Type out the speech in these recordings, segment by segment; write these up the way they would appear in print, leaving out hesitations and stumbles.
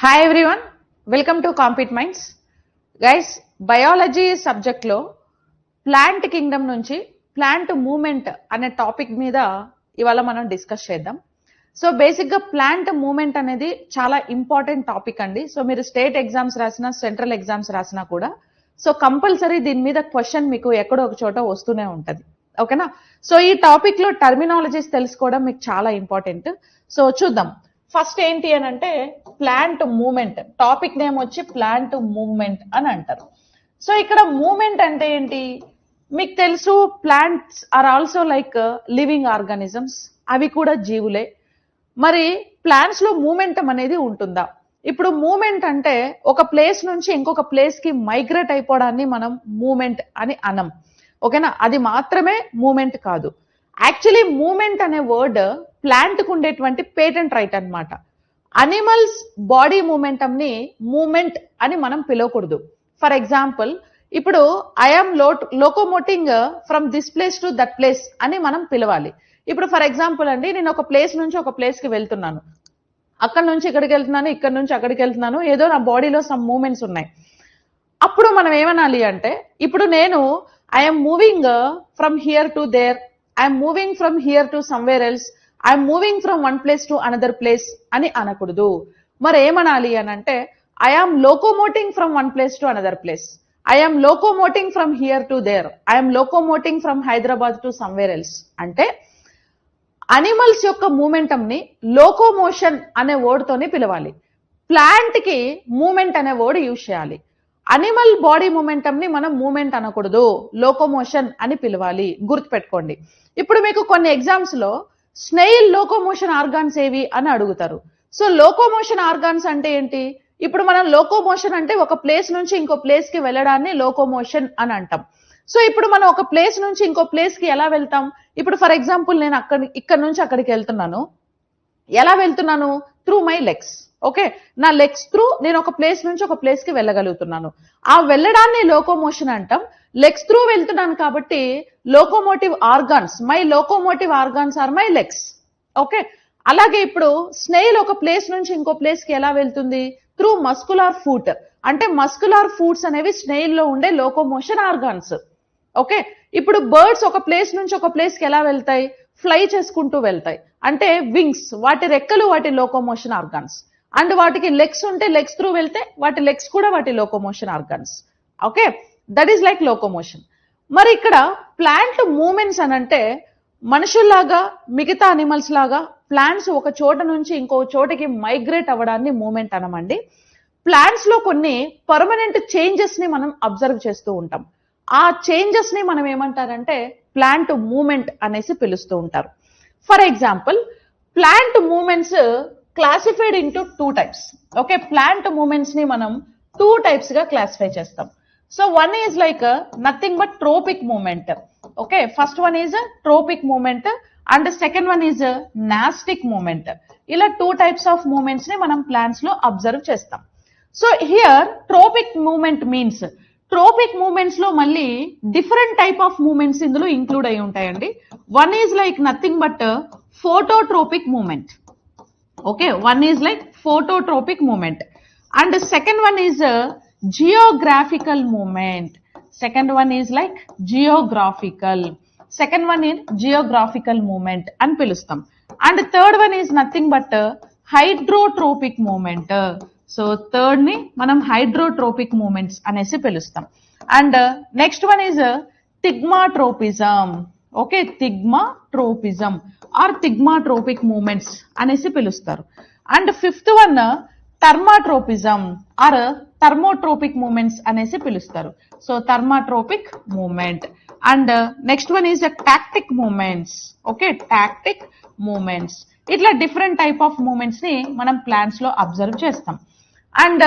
Hi everyone, welcome to compete minds. Guys, biology సబ్జెక్ట్లో plant Kingdom నుంచి plant moment అనే topic మీద ఇవాళ మనం డిస్కస్ చేద్దాం. సో బేసిక్గా ప్లాంట్ మూమెంట్ అనేది చాలా ఇంపార్టెంట్ టాపిక్ అండి. సో మీరు స్టేట్ ఎగ్జామ్స్ రాసినా, సెంట్రల్ ఎగ్జామ్స్ రాసినా కూడా సో కంపల్సరీ దీని మీద క్వశ్చన్ మీకు ఎక్కడో ఒక చోట వస్తూనే ఉంటుంది. ఓకేనా? సో ఈ టాపిక్లో టర్మినాలజీస్ తెలుసుకోవడం మీకు చాలా ఇంపార్టెంట్. సో చూద్దాం. ఫస్ట్ ఏంటి అని అంటే ప్లాంట్ మూమెంట్. టాపిక్ నేమ్ వచ్చి ప్లాంట్ మూవ్మెంట్ అని అంటారు. సో ఇక్కడ మూమెంట్ అంటే ఏంటి మీకు తెలుసు. Plants are also like living organisms, అవి కూడా జీవులే. మరి ప్లాంట్స్ లో మూమెంటం అనేది ఉంటుందా? ఇప్పుడు మూమెంట్ అంటే ఒక ప్లేస్ నుంచి ఇంకొక ప్లేస్ కి మైగ్రేట్ అయిపోవడాన్ని మనం మూమెంట్ అని అనం. ఓకేనా? అది మాత్రమే మూమెంట్ కాదు. యాక్చువల్లీ మూమెంట్ అనే వర్డ్ ప్లాంట్ కు ఉండేటువంటి పేటెంట్ రైట్ అన్నమాట. అనిమల్స్ బాడీ మూమెంటం ని మూమెంట్ అని మనం పిలవకూడదు. ఫర్ ఎగ్జాంపుల్, ఇప్పుడు I'm locomoting from this place to that place అని మనం పిలవాలి. ఇప్పుడు ఫర్ ఎగ్జాంపుల్ అండి, నేను ఒక ప్లేస్ నుంచి ఒక ప్లేస్ కి వెళ్తున్నాను, అక్కడ నుంచి ఇక్కడికి వెళ్తున్నాను, ఇక్కడ నుంచి అక్కడికి వెళ్తున్నాను, ఏదో నా బాడీలో సమ్ మూమెంట్స్ ఉన్నాయి. అప్పుడు మనం ఏమనాలి అంటే, ఇప్పుడు నేను I'm moving from here to there, I'm moving from here to somewhere else, I'm moving from one place to another place అని అనకూడదు. మరి ఏమనాలి అని అంటే, I'm locomoting from one place to another place, I'm locomoting from here to there, I'm locomoting from Hyderabad to somewhere else. అంటే animals యొక్క momentum ని locomotion అనే వర్డ్ తోనే పిలవాలి. ప్లాంట్ కి మూమెంట్ అనే వర్డ్ యూజ్ చేయాలి. అనిమల్ బాడీ మూమెంటం ని మనం మూమెంట్ అనకూడదు, లోకోమోషన్ అని పిలవాలి. గుర్తుపెట్టుకోండి. ఇప్పుడు మీకు కొన్ని ఎగ్జామ్స్ లో స్నేయిల్ లోకోమోషన్ ఆర్గాన్స్ ఏవి అని అడుగుతారు. సో లోకోమోషన్ ఆర్గాన్స్ అంటే ఏంటి? ఇప్పుడు మనం లోకోమోషన్ అంటే ఒక ప్లేస్ నుంచి ఇంకో ప్లేస్ కి వెళ్ళడాన్ని లోకోమోషన్ అని అంటాం. సో ఇప్పుడు మనం ఒక ప్లేస్ నుంచి ఇంకో ప్లేస్ కి ఎలా వెళ్తాం? ఇప్పుడు ఫర్ ఎగ్జాంపుల్, నేను ఇక్కడ నుంచి అక్కడికి వెళ్తున్నాను. ఎలా వెళ్తున్నాను? Through my legs. ఓకే, నా లెగ్స్ త్రూ నేను ఒక ప్లేస్ నుంచి ఒక ప్లేస్ కి వెళ్ళగలుగుతున్నాను. ఆ వెళ్ళడాన్ని లోకోమోషన్ అంటాం. లెగ్స్ త్రూ వెళ్తున్నాను కాబట్టి locomotive organs, my locomotive organs are my legs. Okay, అలాగే ఇప్పుడు స్నేయిల్ ఒక ప్లేస్ నుంచి ఇంకో ప్లేస్ కి ఎలా వెళ్తుంది? Through muscular foot. అంటే మస్కులార్ ఫూట్స్ అనేవి స్నేయిల్ లో ఉండే లోకోమోషన్ ఆర్గాన్స్. ఓకే, ఇప్పుడు బర్డ్స్ ఒక ప్లేస్ నుంచి ఒక ప్లేస్ కి ఎలా వెళ్తాయి? ఫ్లై చేసుకుంటూ వెళ్తాయి. అంటే వింగ్స్, వాటి రెక్కలు వాటి లోకోమోషన్ ఆర్గాన్స్. అండ్ వాటికి లెగ్స్ ఉంటే లెగ్స్ త్రూ వెళ్తే వాటి లెగ్స్ కూడా వాటి locomotion organs. Okay, that is like locomotion. మరి ఇక్కడ ప్లాంట్ మూమెంట్స్ అని అంటే మనుషుల్లాగా మిగతా అనిమల్స్ లాగా ప్లాంట్స్ ఒక చోట నుంచి ఇంకో చోటకి మైగ్రేట్ అవ్వడాన్ని మూమెంట్ అనమండి. ప్లాంట్స్ లో కొన్ని పర్మనెంట్ చేంజెస్ ని మనం అబ్జర్వ్ చేస్తూ ఉంటాం. ఆ చేంజెస్ ని మనం ఏమంటారంటే ప్లాంట్ మూమెంట్ అనేసి పిలుస్తూ ఉంటారు. For example, plant movements classified into 2 types. Okay, plant movements ని మనం 2 types గా క్లాసిఫై చేస్తాం. So one is like nothing but tropic movement. Okay, first one is tropic movement and second one is nastic movement. ఇలా 2 types of movements ని మనం plants లో observe చేస్తాం. So here tropic movement means, tropic movements లో మళ్ళీ different type of movements ఇందులో include అయి ఉంటాయండి. One is like nothing but phototropic movement. Okay, one is like phototropic movement and second one is geographical movement. Second one is like geographical. Second one is geographical movement అని పిలుస్తాం. And third one is nothing but hydrotropic movement. So third ని మనం hydrotropic movements అనేసి పిలుస్తాం. And next one is thigmotropism. Okay, thigmotropism or thigmotropic movements అనేసి పిలుస్తారు. And fifth one thermotropism or thermotropic movements అనేసి పిలుస్తారు. So thermotropic movement. And next one is tactic movements. Okay, tactic movements. ఇట్లా different type of movements ని మనం plants లో observe చేస్తాం. And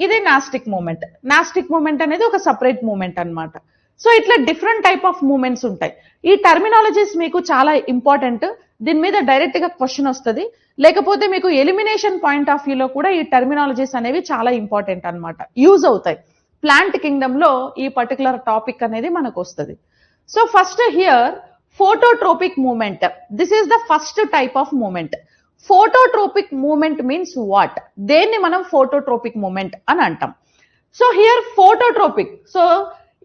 ఇది నాస్టిక్ మూమెంట్. నాస్టిక్ మూమెంట్ అనేది ఒక సపరేట్ మూమెంట్ అన్నమాట. సో ఇట్లా డిఫరెంట్ టైప్ ఆఫ్ మూమెంట్స్ ఉంటాయి. ఈ టర్మినాలజీస్ మీకు చాలా ఇంపార్టెంట్. దీని మీద డైరెక్ట్ గా క్వశ్చన్ వస్తుంది, లేకపోతే మీకు ఎలిమినేషన్ పాయింట్ ఆఫ్ వ్యూలో కూడా ఈ టర్మినాలజీస్ అనేవి చాలా ఇంపార్టెంట్ అన్నమాట, యూజ్ అవుతాయి. ప్లాంట్ కింగ్డమ్ లో ఈ పర్టికులర్ టాపిక్ అనేది మనకు వస్తుంది. So first here phototropic movement. This is the first type of movement. Phototropic movement means what? దేన్ని మనం ఫోటోట్రోపిక్ మూమెంట్ అని అంటాం. సో హియర్ ఫోటోట్రోపిక్, సో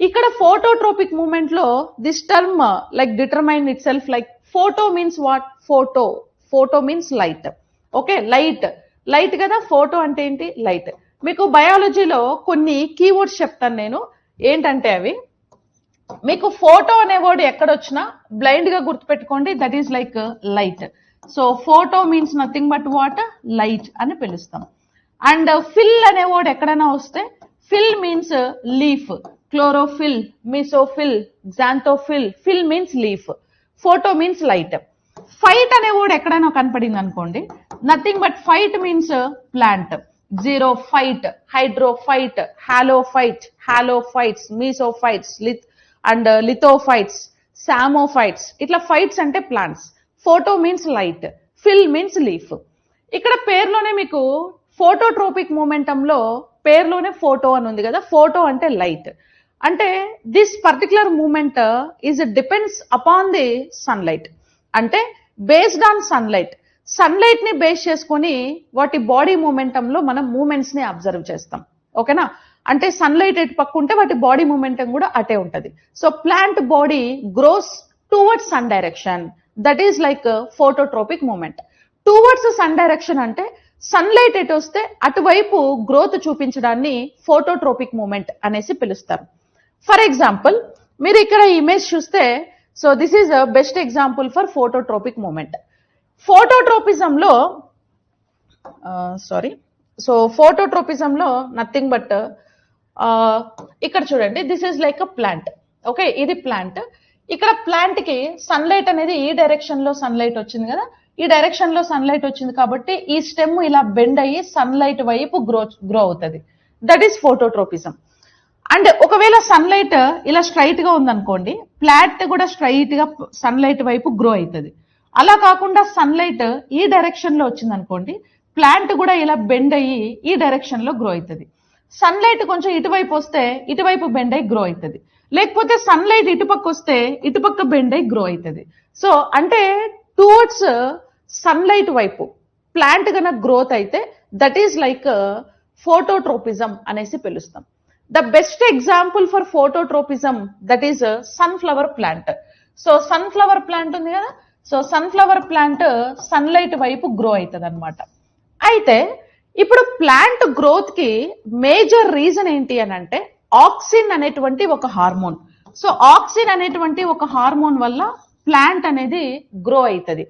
ఇక్కడ ఫోటోట్రోపిక్ మూమెంట్ లో this term like determine it self like photo means what? Photo means light. Okay, light కదా, photo అంటే ఏంటి? Light. మీకు బయాలజీలో కొన్ని కీవర్డ్స్ చెప్తాను నేను, ఏంటంటే అవి మీకు ఫోటో అనే వర్డ్ ఎక్కడొచ్చినా బ్లైండ్ గా గుర్తుపెట్టుకోండి, that is like light. So photo means nothing but what? Light అని పిలుస్తాం. అండ్ ఫిల్ అనే వర్డ్ ఎక్కడైనా వస్తే phil means leaf, chlorophyll, mesophyll, xanthophyll, phil means leaf, photo means light. Phyte అనే వర్డ్ ఎక్కడైనా కనపడింది అనుకోండి, nothing but phyte means plant, xerophyte, hydrophyte, halophytes, mesophytes and lithophytes, psammophytes, ఇట్లా ఫైట్స్ అంటే plants. Photo means light, phil means leaf. ఇక్కడ పేర్లోనే మీకు ఫోటోట్రోపిక్ మూమెంటంలో పేర్లోనే photo అని ఉంది కదా, ఫోటో అంటే లైట్. అంటే this particular movement is depends upon the sunlight, అంటే బేస్డ్ ఆన్ సన్లైట్ ని బేస్ చేసుకొని వాటి బాడీ మూమెంటంలో మనం మూమెంట్స్ ని అబ్జర్వ్ చేస్తాం. ఓకేనా, అంటే సన్లైట్ ఎటు పక్క ఉంటే వాటి బాడీ మూమెంటం కూడా అటే ఉంటది. So plant body grows towards sun direction, that is like phototropic movement. Towards sun direction అంటే సన్లైట్ ఎటు వస్తే అటువైపు గ్రోత్ చూపించడాన్ని ఫోటోట్రోపిక్ మూమెంట్ అనేసి పిలుస్తారు. ఫర్ ఎగ్జాంపుల్ మీరు ఇక్కడ ఇమేజ్ చూస్తే, so this is best example for phototropic movement. ఫోటోట్రోపిజంలో ఫోటోట్రోపిజంలో నథింగ్ బట్ ఇక్కడ చూడండి, this is like a plant. Okay, ఇది ప్లాంట్. ఇక్కడ ప్లాంట్ కి సన్లైట్ అనేది ఈ డైరెక్షన్ లో సన్లైట్ వచ్చింది కదా, ఈ డైరెక్షన్ లో సన్లైట్ వచ్చింది కాబట్టి ఈ స్టెమ్ ఇలా బెండ్ అయ్యి సన్లైట్ వైపు గ్రో అవుతుంది, దట్ ఈస్ ఫోటోట్రోపిజం. అండ్ ఒకవేళ సన్లైట్ ఇలా స్ట్రైట్ గా ఉందనుకోండి, ప్లాంట్ కూడా స్ట్రైట్ గా సన్లైట్ వైపు గ్రో అవుతుంది. అలా కాకుండా సన్లైట్ ఈ డైరెక్షన్ లో వచ్చింది అనుకోండి, ప్లాంట్ కూడా ఇలా బెండ్ అయ్యి ఈ డైరెక్షన్ లో గ్రో అవుతుంది. సన్లైట్ కొంచెం ఇటువైపు వస్తే ఇటువైపు బెండ్ అయ్యి గ్రో అవుతుంది, లేకపోతే సన్లైట్ ఇటుపక్క వస్తే ఇటుపక్క బెండ్ అయ్యి గ్రో అవుతుంది. సో అంటే టువర్డ్స్ సన్లైట్ వైపు ప్లాంట్ కనుక గ్రోత్ అయితే దట్ ఈస్ లైక్ ఫోటోట్రోపిజం అనేసి పిలుస్తాం. The best example for phototropism that is sunflower plant. So sunflower plant ఉంది కదా, సో సన్ఫ్లవర్ ప్లాంట్ సన్లైట్ వైపు గ్రో అవుతుంది అనమాట. అయితే ఇప్పుడు ప్లాంట్ గ్రోత్ కి మేజర్ రీజన్ ఏంటి అని అంటే ఆక్సిన్ అనేటువంటి ఒక హార్మోన్. సో ఆక్సిన్ అనేటువంటి ఒక హార్మోన్ వల్ల ప్లాంట్ అనేది గ్రో అవుతుంది.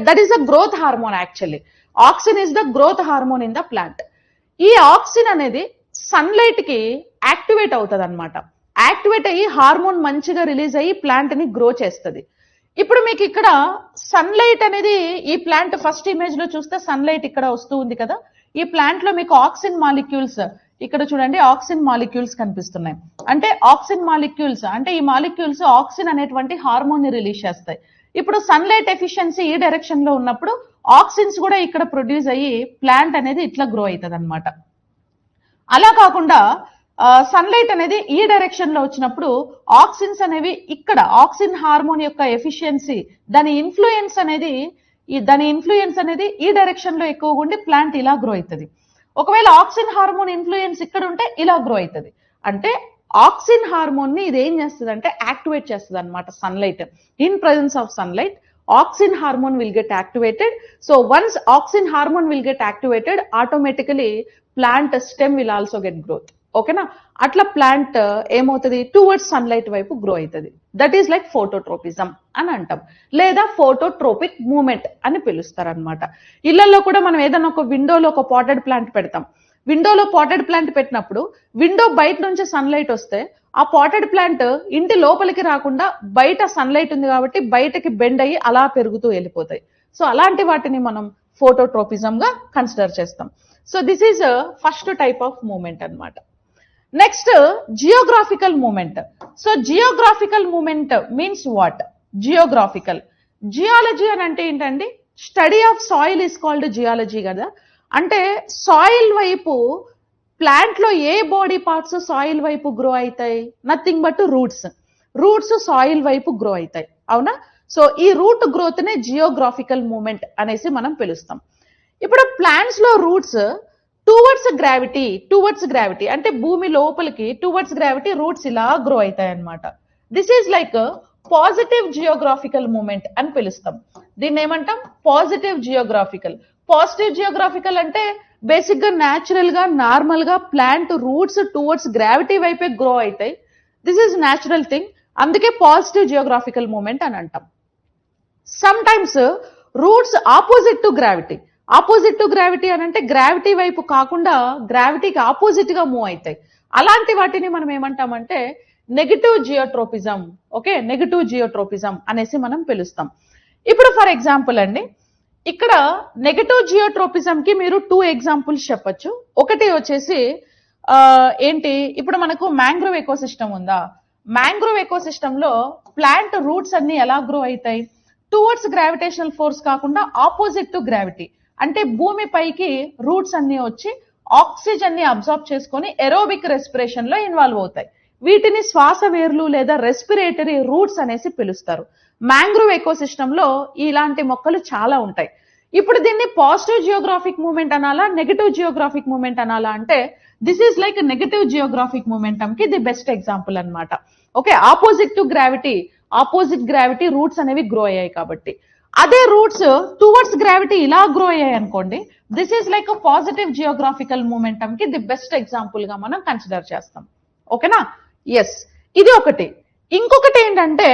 That is the growth hormone. Actually auxin is the growth hormone in the plant. ఈ ఆక్సిన్ అనేది సన్లైట్ కి యాక్టివేట్ అవుతుంది అనమాట. యాక్టివేట్ అయ్యి హార్మోన్ మంచిగా రిలీజ్ అయ్యి ప్లాంట్ ని గ్రో చేస్తుంది. ఇప్పుడు మీకు ఇక్కడ సన్లైట్ అనేది ఈ ప్లాంట్ ఫస్ట్ ఇమేజ్ లో చూస్తే సన్లైట్ ఇక్కడ వస్తూ ఉంది కదా, ఈ ప్లాంట్ లో మీకు ఆక్సిన్ మాలిక్యూల్స్ ఇక్కడ చూడండి, ఆక్సిన్ మాలిక్యూల్స్ కనిపిస్తున్నాయి. అంటే ఆక్సిన్ మాలిక్యూల్స్ అంటే ఈ మాలిక్యూల్స్ ఆక్సిన్ అనేటువంటి హార్మోన్ ని రిలీజ్ చేస్తాయి. ఇప్పుడు సన్లైట్ ఎఫిషియన్సీ ఈ డైరెక్షన్ లో ఉన్నప్పుడు ఆక్సిన్స్ కూడా ఇక్కడ ప్రొడ్యూస్ అయ్యి ప్లాంట్ అనేది ఇట్లా గ్రో అవుతుంది అనమాట. అలా కాకుండా సన్లైట్ అనేది ఈ డైరెక్షన్ లో వచ్చినప్పుడు ఆక్సిన్స్ అనేవి ఇక్కడ ఆక్సిన్ హార్మోన్ యొక్క ఎఫిషియన్సీ దాని ఇన్ఫ్లుయెన్స్ అనేది ఈ డైరెక్షన్ లో ఎక్కువగా ఉండి ప్లాంట్ ఇలా గ్రో అవుతుంది. ఒకవేళ ఆక్సిన్ హార్మోన్ ఇన్ఫ్లుయెన్స్ ఇక్కడ ఉంటే ఇలా గ్రో అవుతుంది. అంటే ఆక్సిన్ హార్మోన్ ని ఇది ఏం చేస్తుంది అంటే యాక్టివేట్ చేస్తుంది అనమాట. Sunlight in presence of sunlight auxin hormone will get activated. So once auxin hormone will get activated automatically plant stem will also get growth. ఓకేనా, అట్లా ప్లాంట్ ఏమవుతుంది టువర్డ్స్ సన్లైట్ వైపు గ్రో అవుతుంది. దట్ ఈస్ లైక్ ఫోటోట్రోపిజం అని అంటాం, లేదా ఫోటోట్రోపిక్ moment అని పిలుస్తారు అనమాట. ఇళ్లలో కూడా మనం ఏదైనా ఒక విండోలో ఒక పాటెడ్ ప్లాంట్ పెడతాం. విండోలో పాటెడ్ ప్లాంట్ పెట్టినప్పుడు విండో బయట నుంచి సన్లైట్ వస్తే ఆ పాటెడ్ ప్లాంట్ ఇంటి లోపలికి రాకుండా బయట సన్లైట్ ఉంది కాబట్టి బయటకి బెండ్ అయ్యి అలా పెరుగుతూ వెళ్ళిపోతాయి. సో అలాంటి వాటిని మనం ఫోటోట్రోపిజం గా కన్సిడర్ చేస్తాం. So this is first type of movement అన్నమాట. Next geographical movement. So geographical movement means what? Geology అని అంటే ఏంటండి? Study of soil is called geology కదా. అంటే సాయిల్ వైపు ప్లాంట్ లో ఏ బాడీ పార్ట్స్ సాయిల్ వైపు గ్రో అవుతాయి? నథింగ్ బట్ రూట్స్ సాయిల్ వైపు గ్రో అవుతాయి, అవునా? సో ఈ రూట్ గ్రోత్ నే జియోగ్రాఫికల్ మూమెంట్ అనేసి మనం పిలుస్తాం. ఇప్పుడు ప్లాంట్స్ లో రూట్స్ టువర్డ్స్ గ్రావిటీ అంటే భూమి లోపలికి టువర్డ్స్ గ్రావిటీ రూట్స్ ఇలా గ్రో అవుతాయి అన్నమాట. This is like positive geographical movement అని పిలుస్తాం. దీన్ని ఏమంటాం? Positive geographical. పాజిటివ్ జియోగ్రాఫికల్ అంటే బేసిక్ గా న్యాచురల్ గా నార్మల్ గా ప్లాంట్ రూట్స్ టువర్డ్స్ గ్రావిటీ వైపే గ్రో అవుతాయి. దిస్ ఈజ్ న్యాచురల్ థింగ్, అందుకే పాజిటివ్ జియోగ్రాఫికల్ మూమెంట్ అని అంటాం. Sometimes roots opposite to gravity అని అంటే గ్రావిటీ వైపు కాకుండా గ్రావిటీకి ఆపోజిట్ గా మూవ్ అవుతాయి. అలాంటి వాటిని మనం ఏమంటామంటే negative geotropism. Okay, negative geotropism అనేసి మనం పిలుస్తాం. ఇప్పుడు ఫర్ ఎగ్జాంపుల్ అండి, ఇక్కడ నెగటివ్ జియోట్రోపిజం కి మీరు 2 ఎగ్జాంపుల్స్ చెప్పొచ్చు. ఒకటి వచ్చేసి ఏంటి, ఇప్పుడు మనకు మ్యాంగ్రోవ్ ఎకోసిస్టమ్ ఉందా, మ్యాంగ్రోవ్ ఎకోసిస్టమ్ లో ప్లాంట్ రూట్స్ అన్ని ఎలా గ్రో అవుతాయి? టువర్డ్స్ గ్రావిటేషనల్ ఫోర్స్ కాకుండా ఆపోజిట్ టు గ్రావిటీ అంటే భూమి పైకి రూట్స్ అన్ని వచ్చి ఆక్సిజన్ ని అబ్జార్బ్ చేసుకొని ఎరోబిక్ రెస్పిరేషన్ లో ఇన్వాల్వ్ అవుతాయి. వీటిని శ్వాస వేర్లు లేదా రెస్పిరేటరీ రూట్స్ అనేసి పిలుస్తారు. మ్యాంగ్రోవ్ ఎకోసిస్టమ్ లో ఇలాంటి మొక్కలు చాలా ఉంటాయి. ఇప్పుడు దీన్ని పాజిటివ్ జియోగ్రాఫిక్ మూమెంట్ అనాలా, నెగటివ్ జియోగ్రాఫిక్ మూమెంట్ అనాలా అంటే this is like negative Geographic momentum కి ది బెస్ట్ ఎగ్జాంపుల్ అన్నమాట. ఓకే, ఆపోజిట్ గ్రావిటీ రూట్స్ అనేవి గ్రో అయ్యాయి కాబట్టి. అదే రూట్స్ టువర్డ్స్ గ్రావిటీ ఇలా గ్రో అయ్యాయి అనుకోండి, this is like positive geographical momentum కి ది బెస్ట్ ఎగ్జాంపుల్ గా మనం కన్సిడర్ చేస్తాం. ఓకేనా? ఎస్, ఇది ఒకటి. ఇంకొకటి ఏంటంటే,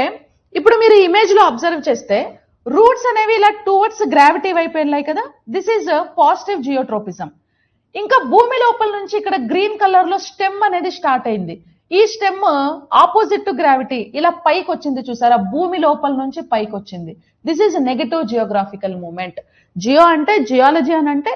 ఇప్పుడు మీరు ఇమేజ్ లో అబ్జర్వ్ చేస్తే రూట్స్ అనేవి ఇలా టువర్డ్స్ గ్రావిటీ వైపు వెళ్ళాయి కదా, దిస్ ఈజ్ పాజిటివ్ జియోట్రోపిజం. ఇంకా భూమి లోపల నుంచి ఇక్కడ గ్రీన్ కలర్ లో స్టెమ్ అనేది స్టార్ట్ అయింది. ఈ స్టెమ్ ఆపోజిట్ టు గ్రావిటీ ఇలా పైకి వచ్చింది, చూసారా, భూమి లోపల నుంచి పైకి వచ్చింది. This is negative geographical movement. Geo అంటే జియాలజీ అని అంటే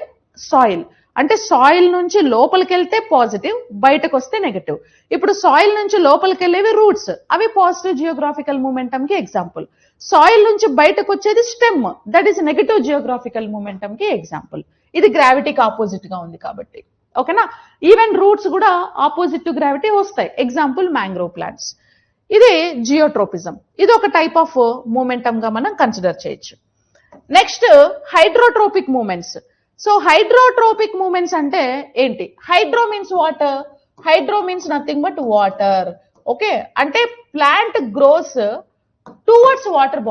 సాయిల్, అంటే సాయిల్ నుంచి లోపలికి వెళ్తే పాజిటివ్, బయటకు వస్తే నెగటివ్. ఇప్పుడు సాయిల్ నుంచి లోపలికి వెళ్ళేవి రూట్స్, అవి పాజిటివ్ జియోగ్రాఫికల్ మూమెంటం కి ఎగ్జాంపుల్. సాయిల్ నుంచి బయటకు వచ్చేది stem, that is negative geographical momentum కి ఎగ్జాంపుల్. ఇది గ్రావిటీకి ఆపోజిట్ గా ఉంది కాబట్టి. ఓకేనా? ఈవెన్ రూట్స్ కూడా ఆపోజిట్ టు గ్రావిటీ వస్తాయి. Example mangrove plants. ఇది జియోట్రోపిజం. ఇది ఒక టైప్ ఆఫ్ మూమెంటం గా మనం కన్సిడర్ చేయొచ్చు. Next hydrotropic movements. So hydrotropic movements అంటే ఏంటి? Hydro means water, hydro means nothing but water. Okay, అంటే plant gross towards water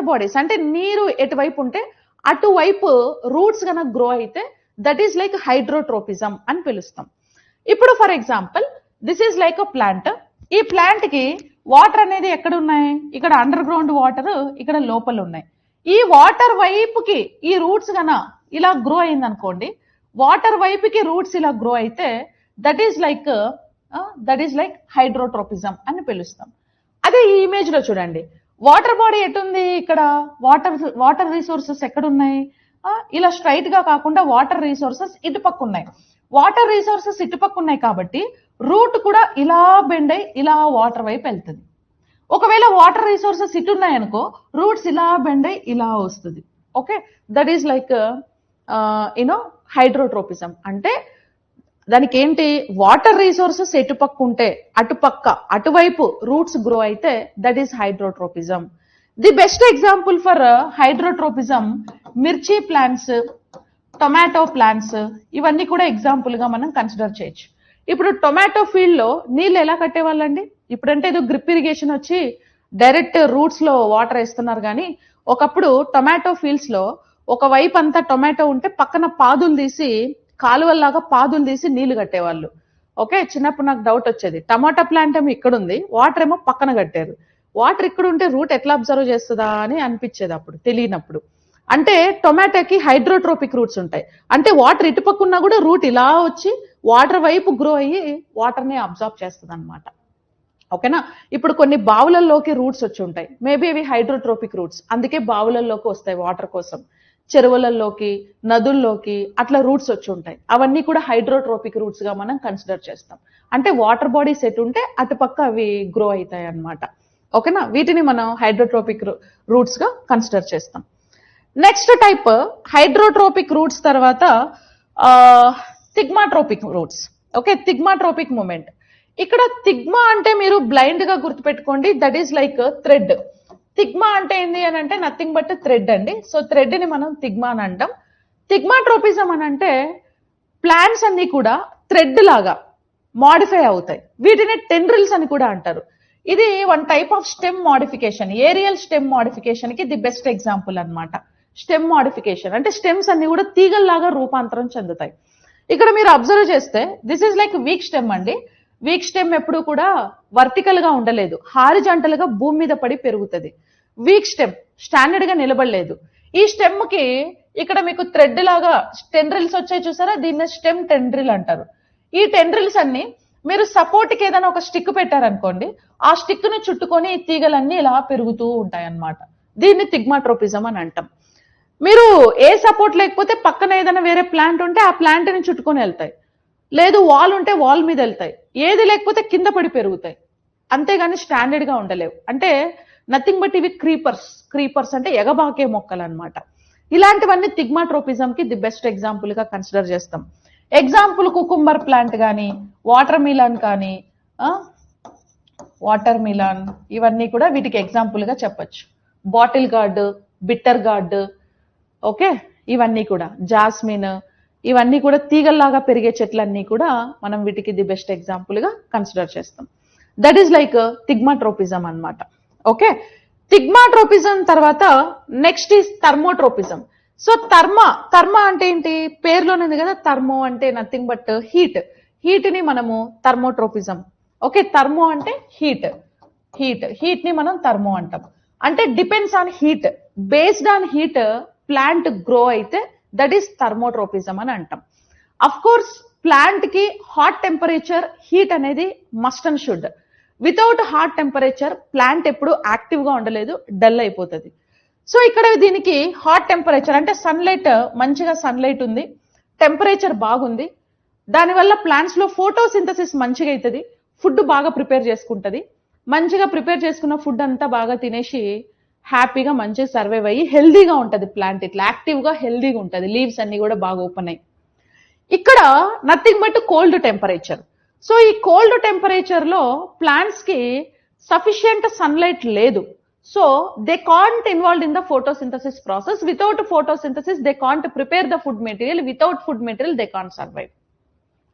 bodies అంటే నీరు ఎటువైపు ఉంటే అటువైపు రూట్స్ కనుక గ్రో అయితే దట్ ఈస్ లైక్ హైడ్రోట్రోపిజం అని పిలుస్తాం. ఇప్పుడు for example this is like a plant. ఈ ప్లాంట్ కి వాటర్ అనేది ఎక్కడ ఉన్నాయి? ఇక్కడ అండర్ గ్రౌండ్ వాటర్ ఇక్కడ లోపల ఉన్నాయి. ఈ వాటర్ వైపుకి ఈ రూట్స్ గన ఇలా గ్రో అయింది అనుకోండి, వాటర్ వైపుకి రూట్స్ ఇలా గ్రో అయితే దట్ ఈస్ లైక్ హైడ్రోట్రోపిజం అని పిలుస్తాం. అదే ఈ ఇమేజ్ లో చూడండి, వాటర్ బాడీ ఎటుంది? ఇక్కడ వాటర్ రిసోర్సెస్ ఎక్కడున్నాయి? ఇలా స్ట్రైట్ గా కాకుండా వాటర్ రిసోర్సెస్ ఇటుపక్క ఉన్నాయి. వాటర్ రిసోర్సెస్ ఇటుపక్క ఉన్నాయి కాబట్టి రూట్ కూడా ఇలా బెండ్ అయి ఇలా వాటర్ వైపు వెళ్తుంది. ఒకవేళ వాటర్ రిసోర్సెస్ ఇటు ఉన్నాయనుకో, రూట్స్ ఇలా బెండ్ అయి ఇలా వస్తుంది. Okay, that is like hydrotropism. అంటే దానికి ఏంటి, వాటర్ రిసోర్సెస్ ఎటుపక్క ఉంటే అటువైపు రూట్స్ గ్రో అయితే that is hydrotropism. The best example for hydrotropism మిర్చి ప్లాంట్స్, టొమాటో ప్లాంట్స్, ఇవన్నీ కూడా ఎగ్జాంపుల్ గా మనం కన్సిడర్ చేయొచ్చు. ఇప్పుడు టొమాటో ఫీల్డ్ లో నీళ్ళు ఎలా కట్టేవాళ్ళండి? ఇప్పుడంటే ఏదో గ్రిప్ ఇరిగేషన్ వచ్చి డైరెక్ట్ రూట్స్ లో వాటర్ వేస్తున్నారు, కానీ ఒకప్పుడు టొమాటో ఫీల్డ్స్ లో ఒక వైపు అంతా టొమాటో ఉంటే పక్కన పాదులు తీసి, కాలువల్లాగా పాదులు తీసి నీళ్లు కట్టేవాళ్ళు. ఓకే, చిన్నప్పుడు నాకు డౌట్ వచ్చేది, టమాటా ప్లాంట్ ఏమో ఇక్కడ ఉంది, వాటర్ ఏమో పక్కన కట్టారు. వాటర్ ఇక్కడ ఉంటే రూట్ ఎట్లా అబ్జర్వ్ చేస్తుందా అని అనిపించేది అప్పుడు, తెలియనప్పుడు. అంటే టొమాటోకి హైడ్రోట్రోపిక్ రూట్స్ ఉంటాయి. అంటే వాటర్ ఇటుపక్కున్నా కూడా రూట్ ఇలా వచ్చి వాటర్ వైపు గ్రో అయ్యి వాటర్ ని అబ్జర్వ్ చేస్తుంది అనమాట. ఓకేనా? ఇప్పుడు కొన్ని బావులలోకి రూట్స్ వచ్చి ఉంటాయి, మేబీ అవి హైడ్రోట్రోపిక్ రూట్స్, అందుకే బావులలోకి వస్తాయి వాటర్ కోసం. చెరువులలోకి, నదుల్లోకి అట్లా రూట్స్ వచ్చి ఉంటాయి. అవన్నీ కూడా హైడ్రోట్రోపిక్ రూట్స్ గా మనం కన్సిడర్ చేస్తాం. అంటే వాటర్ బాడీస్ ఎటు ఉంటే అటుపక్క అవి గ్రో అవుతాయి అన్నమాట. ఓకేనా? వీటిని మనం హైడ్రోట్రోపిక్ రూట్స్ గా కన్సిడర్ చేస్తాం. నెక్స్ట్ టైప్ హైడ్రోట్రోపిక్ రూట్స్ తర్వాత thigmotropic roots. Okay, thigmotropic movement. ఇక్కడ తిగ్మా అంటే మీరు బ్లైండ్ గా గుర్తుపెట్టుకోండి, that is like thread. Thigma అంటే ఏంది అని అంటే నథింగ్ బట్ థ్రెడ్ అండి. సో థ్రెడ్ ని మనం తిగ్మా అని అంటాం. తిగ్మాట్రోపిజం అని అంటే ప్లాంట్స్ అన్ని కూడా థ్రెడ్ లాగా మాడిఫై అవుతాయి. వీటిని టెండ్రిల్స్ అని కూడా అంటారు. ఇది one type of stem modification. Aerial stem modification కి ది బెస్ట్ ఎగ్జాంపుల్ అన్నమాట. స్టెమ్ మోడిఫికేషన్ అంటే స్టెమ్స్ అన్ని కూడా తీగల్లాగా రూపాంతరం చెందుతాయి. ఇక్కడ మీరు అబ్జర్వ్ చేస్తే this is like weak stem అండి. వీక్ స్టెమ్ ఎప్పుడు కూడా వర్టికల్ గా ఉండలేదు, హారిజాంటల్ గా భూమి మీద పడి పెరుగుతుంది. వీక్ స్టెమ్ స్టాండర్డ్ గా నిలబడలేదు. ఈ స్టెమ్ కి ఇక్కడ మీకు థ్రెడ్ లాగా టెండ్రిల్స్ వచ్చాయి చూసారా, దీన్ని స్టెమ్ టెండ్రిల్ అంటారు. ఈ టెండ్రిల్స్ అన్ని మీరు సపోర్ట్ కి ఏదైనా ఒక స్టిక్ పెట్టారనుకోండి, ఆ స్టిక్ ని చుట్టుకొని ఈ తీగలన్నీ ఇలా పెరుగుతూ ఉంటాయి అన్నమాట. దీన్ని తిగ్మాట్రోపిజం అని అంటాం. మీరు ఏ సపోర్ట్ లేకపోతే పక్కన ఏదైనా వేరే ప్లాంట్ ఉంటే ఆ ప్లాంట్ ని చుట్టుకొని వెళ్తాయి, లేదు వాల్ ఉంటే వాల్ మీద వెళ్తాయి, ఏది లేకపోతే కింద పడి పెరుగుతాయి, అంతేగాని స్టాండర్డ్ గా ఉండలేవు. అంటే నథింగ్ బట్ ఇవి క్రీపర్స్ అంటే ఎగబాకే మొక్కలు అన్నమాట. ఇలాంటివన్నీ తిగ్మాట్రోపిజం కి ది బెస్ట్ ఎగ్జాంపుల్ గా కన్సిడర్ చేస్తాం. ఎగ్జాంపుల్ కుకుంబర్ ప్లాంట్ కానీ, వాటర్ మిలాన్ కానీ, ఇవన్నీ కూడా వీటికి ఎగ్జాంపుల్ గా చెప్పొచ్చు. Bottle gourd, bitter gourd, okay, ఇవన్నీ కూడా జాస్మిన్, ఇవన్నీ కూడా తీగల్లాగా పెరిగే చెట్లన్నీ కూడా మనం వీటికి ది బెస్ట్ ఎగ్జాంపుల్ గా కన్సిడర్ చేస్తాం. దట్ ఈస్ లైక్ తిగ్మాట్రోపిజం అన్నమాట. ఓకే, తిగ్మాట్రోపిజం తర్వాత నెక్స్ట్ ఈస్ థర్మోట్రోపిజం. సో థర్మా అంటే ఏంటి, పేరులోనే ఉంది కదా, థర్మో అంటే నథింగ్ బట్ హీట్ ని మనము థర్మోట్రోపిజం. ఓకే, థర్మో అంటే హీట్ ని మనం థర్మో అంటాం. అంటే depends on heat, based on heat plant grow అయితే దట్ ఈస్ థర్మోట్రోపిజం అని అంటాం. అఫ్ కోర్స్ ప్లాంట్ కి హాట్ టెంపరేచర్, హీట్ అనేది must and should. Without hot temperature plant ఎప్పుడు యాక్టివ్ గా ఉండలేదు, డల్ అయిపోతుంది. సో ఇక్కడ దీనికి హాట్ టెంపరేచర్ అంటే సన్లైట్, మంచిగా సన్లైట్ ఉంది, టెంపరేచర్ బాగుంది, దానివల్ల ప్లాంట్స్ లో ఫోటోసింథసిస్ మంచిగా అవుతుంది, ఫుడ్ బాగా ప్రిపేర్ చేసుకుంటది. మంచిగా ప్రిపేర్ చేసుకున్న ఫుడ్ అంతా బాగా తినేసి హ్యాపీగా మంచిగా సర్వైవ్ అయ్యి హెల్దీగా ఉంటది ప్లాంట్, ఇట్లా యాక్టివ్ గా హెల్దీగా ఉంటది, లీవ్స్ అన్ని కూడా బాగా ఓపెన్ అయ్యి. ఇక్కడ nothing but cold temperature. So ఈ కోల్డ్ టెంపరేచర్ లో ప్లాంట్స్ కి సఫిషియంట్ సన్లైట్ లేదు. So they can't involve in the photosynthesis process. Without photosynthesis they can't prepare the food material. Without food material they can't survive.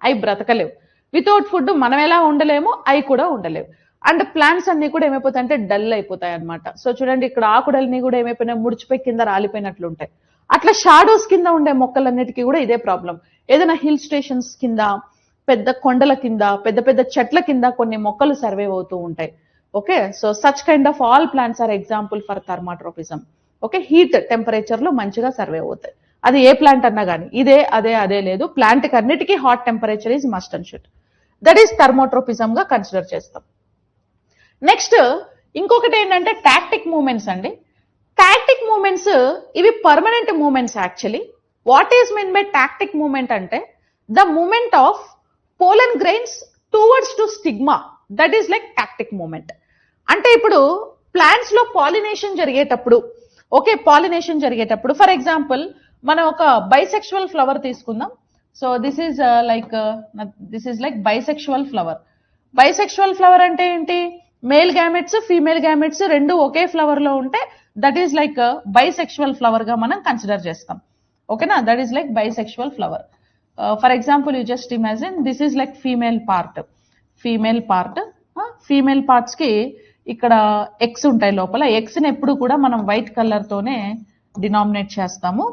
అవి బ్రతకలేవు. Without food మనం ఎలా ఉండలేము, అవి కూడా ఉండలేవు. అండ్ ప్లాంట్స్ అన్ని కూడా ఏమైపోతాయి అంటే డల్ అయిపోతాయి అనమాట. సో చూడండి, ఇక్కడ ఆకుడల్ని కూడా ఏమైపోయినాయి, ముడిచిపోయి కింద రాలిపోయినట్లు ఉంటాయి. అట్లా షాడోస్ కింద ఉండే మొక్కలన్నిటికీ కూడా ఇదే ప్రాబ్లం. ఏదైనా హిల్ స్టేషన్స్ కింద, పెద్ద కొండల కింద, పెద్ద పెద్ద చెట్ల కింద కొన్ని మొక్కలు సర్వైవ్ అవుతూ ఉంటాయి. Okay, so such kind of all plants are example for thermotropism. Okay, heat temperature లో మంచిగా సర్వైవ్ అవుతాయి. అది ఏ ప్లాంట్ అన్నా కానీ, అదే లేదు, ప్లాంట్ కి అన్నిటికీ hot temperature is must and should. That is thermotropism గా కన్సిడర్ చేస్తాం. నెక్స్ట్ ఇంకొకటి ఏంటంటే టాక్టిక్ మూమెంట్స్ అండి. టాక్టిక్ మూమెంట్స్ ఇవి permanent movements actually. What is mean by tactic movement అంటే the movement of pollen grains towards to stigma, that is like tactic movement. అంటే ఇప్పుడు plants లో పాలినేషన్ జరిగేటప్పుడు, ఓకే, పాలినేషన్ జరిగేటప్పుడు ఫర్ ఎగ్జాంపుల్ మనం ఒక బైసెక్షువల్ ఫ్లవర్ తీసుకుందాం. So this is like bisexual flower. Bisexual flower అంటే ఏంటి, మేల్ గ్యామెట్స్, ఫీమేల్ గ్యామెట్స్ రెండు ఒకే ఫ్లవర్ లో ఉంటే that is like bisexual flower గా మనం కన్సిడర్ చేస్తాం. ఓకేనా, that is like bisexual flower. For example you just imagine this is like female part. Female parts కి ఇక్కడ ఎగ్స్ ఉంటాయి లోపల. ఎగ్స్ ని ఎప్పుడు కూడా మనం వైట్ కలర్ తోనే డినామినేట్ చేస్తాము.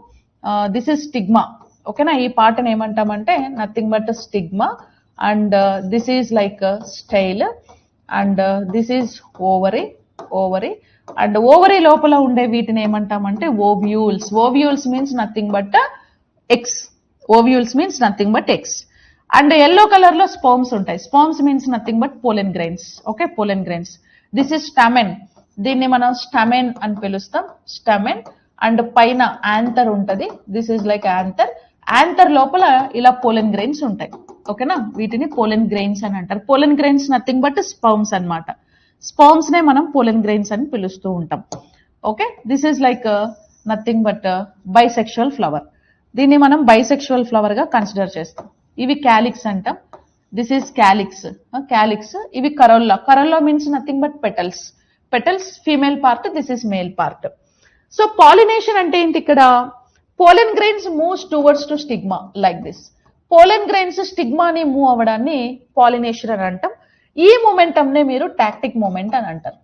This is stigma. ఓకేనా, ఈ పార్ట్ ని ఏమంటామంటే nothing but stigma. And this is like style. And this is ovary. And ovary లోపల ఉండే వీటిని ఏమంటామంటే ovules. Ovules means nothing but eggs. And yellow colour లో స్పోమ్స్ ఉంటాయి. స్పోమ్స్ means nothing but pollen grains. Okay, pollen grains. This is స్టామెన్. దీన్ని మనం స్టామెన్ అని పిలుస్తాం, స్టామెన్. అండ్ పైన యాంథర్ ఉంటది. This is like anther. Anther లోపల ఇలా పోలెన్ గ్రెయిన్స్ ఉంటాయి. ఓకేనా, వీటిని పోలెన్ గ్రెయిన్స్ అని అంటారు. Pollen grains nothing but sperms అన్నమాట. స్పర్మ్స్ నే మనం పోలెన్ గ్రెయిన్స్ అని పిలుస్తూ ఉంటాం. Okay, this is like nothing but bisexual flower. దీన్ని మనం బైసెక్షువల్ ఫ్లవర్ గా కన్సిడర్ చేస్తాం. ఇవి క్యాలిక్స్ అంటాం. This is calyx, calyx. ఇవి corolla. Corolla means nothing but petals. Petals female part, this is male part. So pollination అంటే ఏంటి ఇక్కడ? Pollen grains moves towards to stigma like this. Pollen grains స్టిగ్మాని move అవ్వడాన్ని pollination అని అంటాం. ఈ momentum నే మీరు టాక్టిక్ మూమెంట్ అని అంటారు.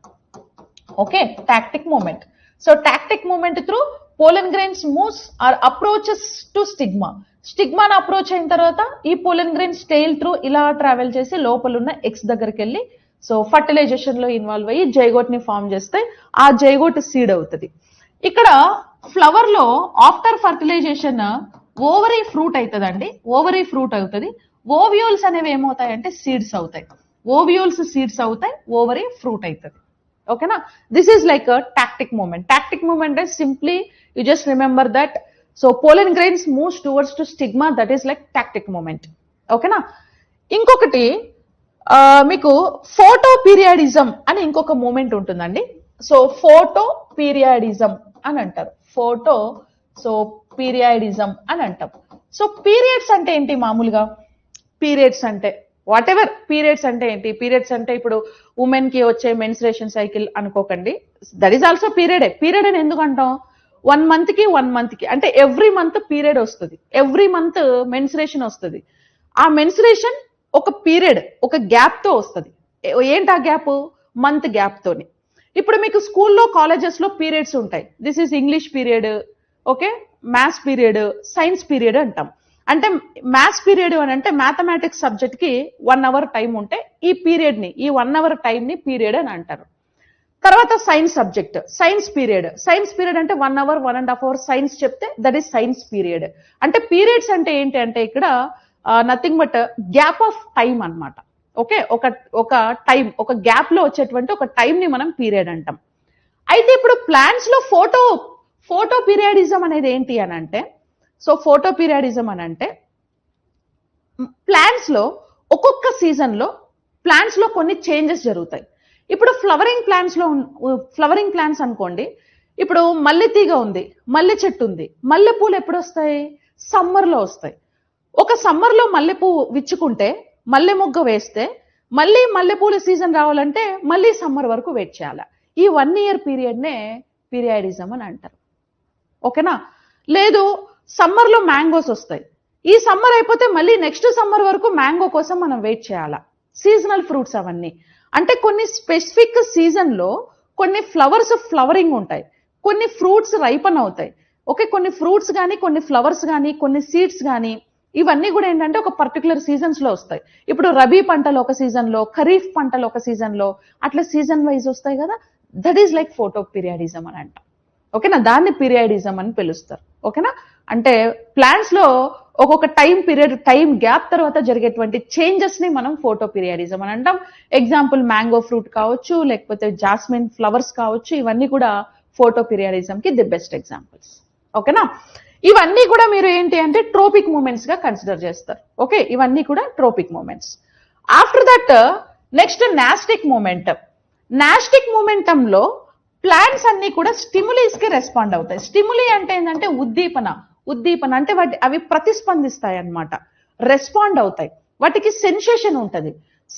Okay, tactic movement. So tactic movement through pollen grains moves or approaches to stigma. స్టిగ్మాను అప్రోచ్ అయిన తర్వాత ఈ పోలెన్ గ్రెయిన్స్ టెయిల్ త్రూ ఇలా ట్రావెల్ చేసి లోపల ఉన్న ఎగ్స్ దగ్గరికి వెళ్ళి సో ఫర్టిలైజేషన్ లో ఇన్వాల్వ్ అయ్యి జైగోట్ ని ఫామ్ చేస్తే ఆ జైగోట్ సీడ్ అవుతుంది. ఇక్కడ ఫ్లవర్ లో ఆఫ్టర్ ఫర్టిలైజేషన్ ఓవరీ ఫ్రూట్ అవుతుందండి. ఓవరీ ఫ్రూట్ అవుతుంది. ఓవ్యూల్స్ అనేవి ఏమవుతాయంటే సీడ్స్ అవుతాయి. ఓవ్యూల్స్ సీడ్స్ అవుతాయి, ఓవరీ ఫ్రూట్ అవుతుంది. ఓకేనా? This is like tactic movement. Tactic movement is simply you just remember that. So pollen grains moves towards to stigma, that is like tactic movement. ఓకేనా? ఇంకొకటి మీకు photo పీరియాడిజం అని ఇంకొక moment ఉంటుందండి. So photo పీరియాడిజం అని అంటారు. ఫోటో సో పీరియాడిజం అని అంటాం. సో పీరియడ్స్ అంటే ఏంటి? మామూలుగా పీరియడ్స్ అంటే వాట్ ఎవర్. పీరియడ్స్ అంటే ఏంటి? పీరియడ్స్ అంటే ఇప్పుడు ఉమెన్ కి వచ్చే మెన్స్ట్రేషన్ సైకిల్ అనుకోకండి. That is also period. Period అని ఎందుకు అంటాం? 1 month కి అంటే ఎవ్రీ మంత్ పీరియడ్ వస్తుంది. ఎవ్రీ మంత్ మెన్స్ట్రేషన్ వస్తుంది. ఆ మెన్స్ట్రేషన్ ఒక పీరియడ్, ఒక గ్యాప్ తో వస్తుంది. ఏంటి ఆ గ్యాప్? మంత్ గ్యాప్ తోని. ఇప్పుడు మీకు స్కూల్లో కాలేజెస్ లో పీరియడ్స్ ఉంటాయి. This is English period, okay, maths period, science period అంటాం. అంటే మ్యాథ్స్ పీరియడ్ అని అంటే మ్యాథమెటిక్స్ సబ్జెక్ట్ కి 1 hour టైం ఉంటే ఈ పీరియడ్ ని, ఈ 1 hour టైం ని పీరియడ్ అని అంటారు. తర్వాత science subject, science period. Science period అంటే 1 hour, 1.5 hours సైన్స్ చెప్తే దట్ ఈస్ సైన్స్ పీరియడ్. అంటే పీరియడ్స్ అంటే ఏంటి అంటే ఇక్కడ nothing but gap of time అన్నమాట. ఓకే, ఒక టైం, ఒక గ్యాప్ లో వచ్చేటువంటి ఒక టైం ని మనం పీరియడ్ అంటాం. అయితే ఇప్పుడు ప్లాంట్స్ లో ఫోటో పీరియాడిజం అనేది ఏంటి అని అంటే, సో ఫోటో పీరియాడిజం అని అంటే ప్లాంట్స్ లో ఒక్కొక్క సీజన్ లో ప్లాంట్స్ లో కొన్ని చేంజెస్ జరుగుతాయి. ఇప్పుడు ఫ్లవరింగ్ ప్లాంట్స్ అనుకోండి. ఇప్పుడు మల్లె తీగ ఉంది, మల్లె చెట్టు ఉంది. మల్లె పూలు ఎప్పుడు వస్తాయి? సమ్మర్ లో వస్తాయి. ఒక సమ్మర్ లో మల్లె పువ్వు విచ్చుకుంటే, మల్లె మొగ్గ వేస్తే మళ్ళీ మల్లెపూల సీజన్ రావాలంటే మళ్ళీ సమ్మర్ వరకు వెయిట్ చేయాలి. ఈ 1 year పీరియడ్ నే పీరియాడిజం అని అంటారు. ఓకేనా? లేదు, సమ్మర్ లో మ్యాంగోస్ వస్తాయి. ఈ సమ్మర్ అయిపోతే మళ్ళీ నెక్స్ట్ సమ్మర్ వరకు మ్యాంగో కోసం మనం వెయిట్ చేయాలా. సీజనల్ ఫ్రూట్స్ అవన్నీ. అంటే కొన్ని స్పెసిఫిక్ సీజన్ లో కొన్ని ఫ్లవర్స్ ఫ్లవరింగ్ ఉంటాయి, కొన్ని ఫ్రూట్స్ రైపన్ అవుతాయి. ఓకే, కొన్ని ఫ్రూట్స్ కానీ, కొన్ని ఫ్లవర్స్ కానీ, కొన్ని సీడ్స్ కానీ, ఇవన్నీ కూడా ఏంటంటే ఒక పర్టికులర్ సీజన్స్ లో వస్తాయి. ఇప్పుడు రబీ పంటలు ఒక సీజన్ లో, ఖరీఫ్ పంటలు ఒక సీజన్ లో, అట్లా సీజన్ వైజ్ వస్తాయి కదా. దట్ ఈస్ లైక్ ఫోటో పీరియాడిజం అని అంటాం. ఓకేనా? దాన్ని పీరియాడిజం అని పిలుస్తారు. ఓకేనా? అంటే ప్లాంట్స్ లో ఒక్కొక్క టైం గ్యాప్ తర్వాత జరిగేటువంటి చేంజెస్ ని మనం ఫోటో పీరియాడిజం అని అంటాం. ఎగ్జాంపుల్ మ్యాంగో ఫ్రూట్ కావచ్చు, లేకపోతే జాస్మిన్ ఫ్లవర్స్ కావచ్చు. ఇవన్నీ కూడా ఫోటో పీరియాడిజం కి ది బెస్ట్ ఎగ్జాంపుల్స్. ఓకేనా? ఇవన్నీ కూడా మీరు ఏంటి అంటే ట్రోపిక్ మూమెంట్స్ గా కన్సిడర్ చేస్తారు. ఓకే, ఇవన్నీ కూడా tropic movements. After that next nastic momentum. నాస్టిక్ మూమెంటంలో ప్లాంట్స్ అన్ని కూడా స్టిములీస్ కి రెస్పాండ్ అవుతాయి. స్టిములీ అంటే ఏంటంటే ఉద్దీపన అంటే అవి ప్రతిస్పందిస్తాయి అన్నమాట, రెస్పాండ్ అవుతాయి. వాటికి సెన్సేషన్ ఉంటుంది.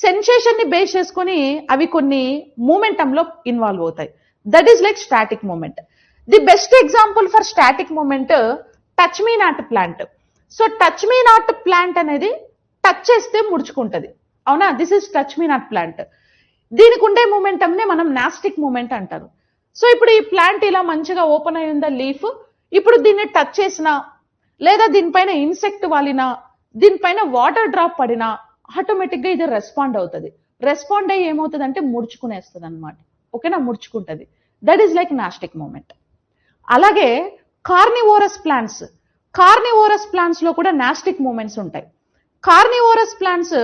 సెన్సేషన్ ని బేస్ చేసుకొని అవి కొన్ని మూమెంటంలో ఇన్వాల్వ్ అవుతాయి. That is like static movement. The best example for static movement touch me not plant. So touch me not plant అనేది టచ్ చేస్తే ముడుచుకుంటది. అవునా? This is touch me not plant. దీనికి ఉండే మూమెంటం నే మనం నాస్టిక్ మూమెంట్ అంటారు. సో ఇప్పుడు ఈ ప్లాంట్ ఇలా మంచిగా ఓపెన్ అయి ఉందా లీఫ్, ఇప్పుడు దీన్ని టచ్ చేసినా, లేదా దీనిపైన ఇన్సెక్ట్ వాలినా, దీనిపైన వాటర్ డ్రాప్ పడినా ఆటోమేటిక్ గా ఇది రెస్పాండ్ అవుతుంది. రెస్పాండ్ అయ్యి ఏమవుతుంది అంటే ముడుచుకునేస్తుంది అనమాట. ఓకేనా? ముడుచుకుంటది. That is like nastic movement. అలాగే కార్నివోరస్ ప్లాంట్స్ లో కూడా నాస్టిక్ మూమెంట్స్ ఉంటాయి. కార్నివోరస్ ప్లాంట్స్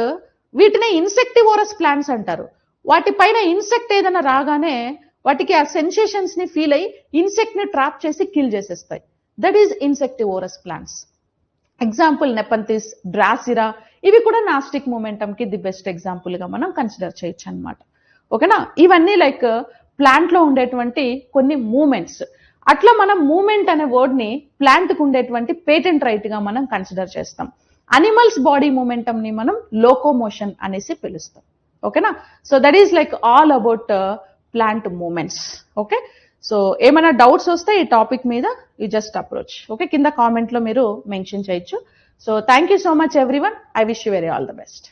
వీటిని ఇన్సెక్టివోరస్ ప్లాంట్స్ అంటారు. వాటిపైన ఇన్సెక్ట్ ఏదైనా రాగానే వాటికి ఆ సెన్సేషన్స్ ని ఫీల్ అయ్యి ఇన్సెక్ట్ ని ట్రాప్ చేసి కిల్ చేసేస్తాయి. That is insectivorous plants. Example Nepenthes, Drosera, ఇవి కూడా నాస్టిక్ మూమెంటం కి ది బెస్ట్ ఎగ్జాంపుల్ గా మనం కన్సిడర్ చేయొచ్చు అనమాట. ఓకేనా? ఇవన్నీ లైక్ ప్లాంట్ లో ఉండేటువంటి కొన్ని మూమెంట్స్. అట్లా మనం మూమెంట్ అనే వర్డ్ ని ప్లాంట్ కు ఉండేటువంటి పేటెంట్ రైట్ గా మనం కన్సిడర్ చేస్తాం. అనిమల్స్ బాడీ మూమెంటం ని మనం లోకోమోషన్ అనేసి పిలుస్తాం. ఓకేనా? So that is like all about plant movements. Okay, so ఏమైనా డౌట్స్ వస్తే ఈ టాపిక్ మీద యూ జస్ట్ అప్రోచ్. ఓకే, కింద కామెంట్ లో మీరు మెన్షన్ చేయొచ్చు. So thank you so much everyone. I wish you very all the best.